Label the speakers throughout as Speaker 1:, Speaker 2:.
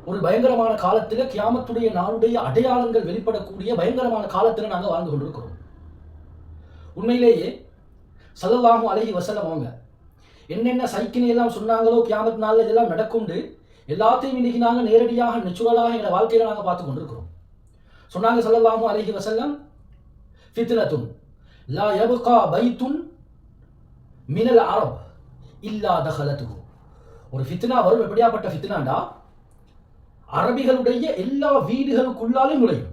Speaker 1: ஒரு பயங்கரமான காலத்தில் கியாமத்துடைய நாளுடைய அடையாளங்கள் வெளிப்படக்கூடிய பயங்கரமான காலத்தில் நாங்கள் வாழ்ந்து கொண்டிருக்கிறோம். உண்மையிலேயே ஸல்லல்லாஹு அலைஹி வஸல்லம் அவங்க என்னென்ன சைக்கினை எல்லாம் சொன்னாங்களோ கியாமத் நாளில் இதெல்லாம் நடக்கும்னு எல்லாத்தையும் இன்னைக்கு நாங்கள் நேரடியாக நேச்சுரலாக எங்களை வாழ்க்கையில் நாங்கள் பார்த்து கொண்டிருக்கிறோம். சொன்னாங்க ஸல்லல்லாஹு அலைஹி வஸல்லம், ஃபித்னத்துன் லா யப்கா பைத்துன் மினல் அரப் இல்லா தஹலத்துஹு. ஒரு ஃபித்னா வரும். எப்படியாப்பட்ட ஃபித்னாண்டா, அரபிகளுடைய எல்லா வீடுகளுக்குள்ளாலும் நுழையும்.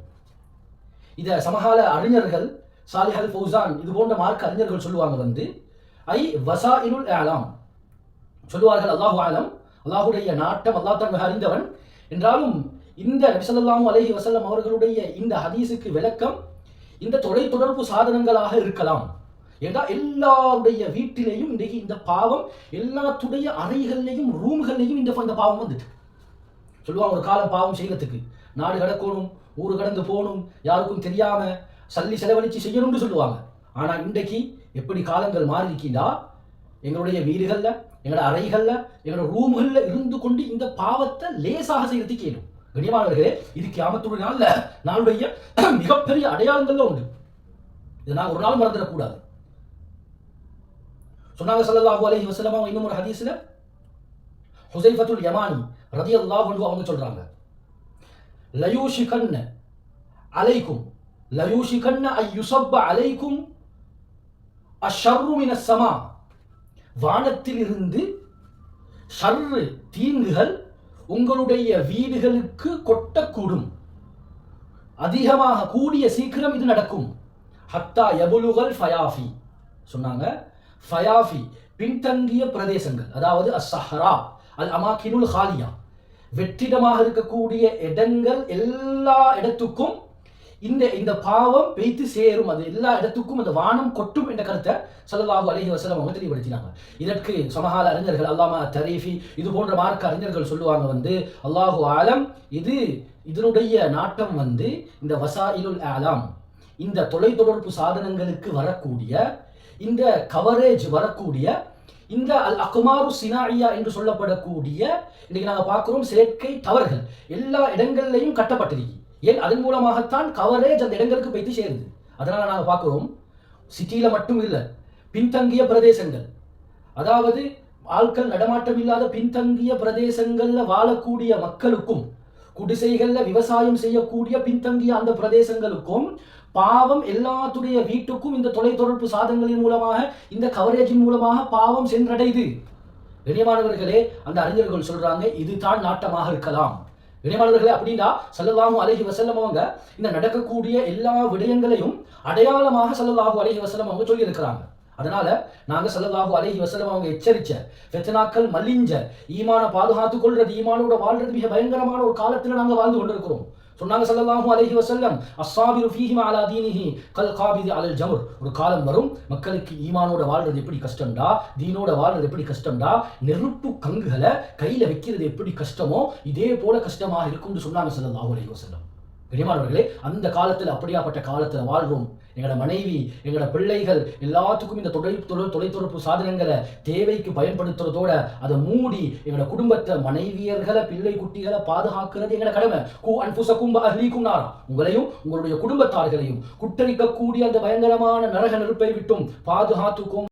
Speaker 1: இதை சமகால அறிஞர்கள் சாலிஹ் அல் ஃபௌசான் இது போன்ற மார்க்க அறிஞர்கள் சொல்லுவாங்க ஐ வசாயிலுல் ஆலாம் சொல்லுவார்கள். அல்லாஹு ஆலம், அல்லாஹுடைய நாட்டம், அல்லாஹ் தான் மிக அறிந்தவன். என்றாலும் இந்த நபி ஸல்லல்லாஹு அலைஹி வஸல்லம் அவர்களுடைய இந்த ஹதீஸுக்கு விளக்கம் இந்த தொலைத்தொடர்பு சாதனங்களாக இருக்கலாம். ஏன்னா எல்லாருடைய வீட்டிலேயும் இன்றைக்கு இந்த பாவம், எல்லாத்துடைய அறைகள்லையும் ரூம்கள்லையும் இந்த பாவம் வந்துட்டு சொல்லுவாங்க. ஒரு காலம் பாவம் செய்யறதுக்கு நாடு கடக்கணும், ஊரு கடந்து போகணும், யாருக்கும் தெரியாம சல்லி செலவழிச்சு செய்யணும்னு சொல்லுவாங்க. ஆனா இன்றைக்கு எப்படி காலங்கள் மாறி இருக்கீங்களா, எங்களுடைய வீடுகள்ல, எங்களோட அறைகள்ல, எங்களோட ரூம்கள்ல இருந்து கொண்டு இந்த பாவத்தை லேசாக செய்யறதுக்கு கேளும். கண்ணியமானவர்களே, இது கியாமத்துடைய நாளுடைய மிகப்பெரிய அடையாளங்கள்ல உண்டு. இதை நான் ஒரு நாள் மறந்துடக்கூடாது. சொன்னாங்க ஸல்லல்லாஹு அலைஹி வஸல்லம் இன்னும் ஒரு ஹதீஸ்ல, ஹுஸைஃபத்துல் யமானி ரலியல்லாஹு அன்ஹு அவங்க சொல்றாங்க, லயூஷிகன்ன அலைக்கும் லயூஷிகன்ன அய்யுஸப்ப அலைக்கும் அஷ்ஷர்ரு மினஸ் ஸமா. வானத்திலிருந்து ஷர்ரு, தீங்குகள் உங்களுடைய வீடுகளுக்கு கொட்டக்கூடும். அதிகமாக கூடிய சீக்கிரம் இது நடக்கும். ஹத்தா யபுலுகல் ஃபயாஃபி சொன்னாங்க. ஃபயாஃபி பின்தங்கிய பிரதேசங்கள், அதாவது அஸ்ஸஹரா அல் அமாகினுல் ஹாலியா, வெற்றிடமாக இருக்கக்கூடிய இடங்கள், எல்லா இடத்துக்கும் இந்த பாவம் பெய்து சேரும். அது எல்லா இடத்துக்கும் அந்த வானம் கொட்டும் என்ற கருத்தை ஸல்லல்லாஹு அலைஹி வஸல்லம் அவங்க தெளிவுபடுத்தினாங்க. இதற்கு சமகால அறிஞர்கள் அல்லாமா தரீஃபி இது போன்ற மார்க்க அறிஞர்கள் சொல்லுவாங்க அல்லாஹு ஆலம், இதனுடைய நாட்டம் இந்த வசாயிலுல் ஆலாம், இந்த தொலைத்தொடர்பு சாதனங்களுக்கு வரக்கூடிய இந்த கவரேஜ் வரக்கூடிய இந்த அல் அக்மாரு சினாஇயா என்று சொல்லப்படக்கூடிய இன்னைக்கு நாங்கள் பார்க்கிறோம் செயற்கை டவர்கள் எல்லா இடங்கள்லையும் கட்டப்பட்டிருக்கு. ஏன்? அதன் மூலமாகத்தான் கவரேஜ் அந்த இடங்களுக்கு போய்த்து சேருது. அதனால நாங்கள் பார்க்கிறோம், சிட்டியில மட்டும் இல்லை, பின்தங்கிய பிரதேசங்கள், அதாவது ஆட்கள் நடமாட்டம் இல்லாத பின்தங்கிய பிரதேசங்கள்ல வாழக்கூடிய மக்களுக்கும், குடிசைகள்ல விவசாயம் செய்யக்கூடிய பின்தங்கிய அந்த பிரதேசங்களுக்கும் பாவம் எல்லாத்துடைய வீட்டுக்கும் இந்த தொலைத்தொடர்பு சாதனங்களின் மூலமாக, இந்த கவரேஜின் மூலமாக பாவம் சென்றடையுது. கண்ணியமானவர்களே, அந்த அறிஞர்கள் சொல்றாங்க இதுதான் நாட்டமாக இருக்கலாம். கண்ணியமானவர்களே, அப்படின்னா ஸல்லல்லாஹு அலைஹி வஸல்லம் அவங்க இந்த நடக்கக்கூடிய எல்லா விடயங்களையும் அடையாளமாக ஸல்லல்லாஹு அலைஹி வஸல்லம் அவங்க சொல்லி இருக்கிறாங்க. அதனால நாங்க ஸல்லல்லாஹு அலைஹி வஸல்லம் அவங்க எச்சரிச்ச ஃபித்னாக்கள் மலிஞ்ச ஈமான பாதுகாத்துக் கொள்றது, ஈமானோட வாழ்றது மிக பயங்கரமான ஒரு காலத்துல நாங்க வாழ்ந்து கொண்டிருக்கிறோம். சொன்னாங்க ஸல்லல்லாஹு அலைஹி வஸல்லம், அஸ்ஸாபிரு ஃபீஹி அலா தீனிஹி கல் காபிதி அலல் ஜம்ர். ஒரு காலம் வரும், மக்களுக்கு ஈமானோட வாழ்றது எப்படி கஷ்டம்டா, தீனோட வாழ்றது எப்படி கஷ்டம்டா, நெருப்பு கங்குகளை கையில வைக்கிறது எப்படி கஷ்டமோ இதே போல கஷ்டமாக இருக்கும்னு சொன்னாங்க ஸல்லல்லாஹு அலைஹி வஸல்லம். கண்ணியமானவர்களே, அந்த காலத்தில் அப்படியாப்பட்ட காலத்தில் வாழ்றோம். எங்களோட மனைவி, எங்களோட பிள்ளைகள் எல்லாத்துக்கும் இந்த தொலைத்தொடர்பு சாதனங்களை தேவைக்கு பயன்படுத்துறதோட அதை மூடி எங்களோட குடும்பத்தை, மனைவியர்களை, பிள்ளை குட்டிகளை பாதுகாக்கிறது எங்களோட கடமை. கூ அன்ஃபுஸகும் வ அஹ்லீக்கும் நாரா, உங்களையும் உங்களுடைய குடும்பத்தார்களையும் குட்டரிக்கக்கூடிய அந்த பயங்கரமான நரக நெருப்பை விட்டும் பாதுகாத்துக்கும்.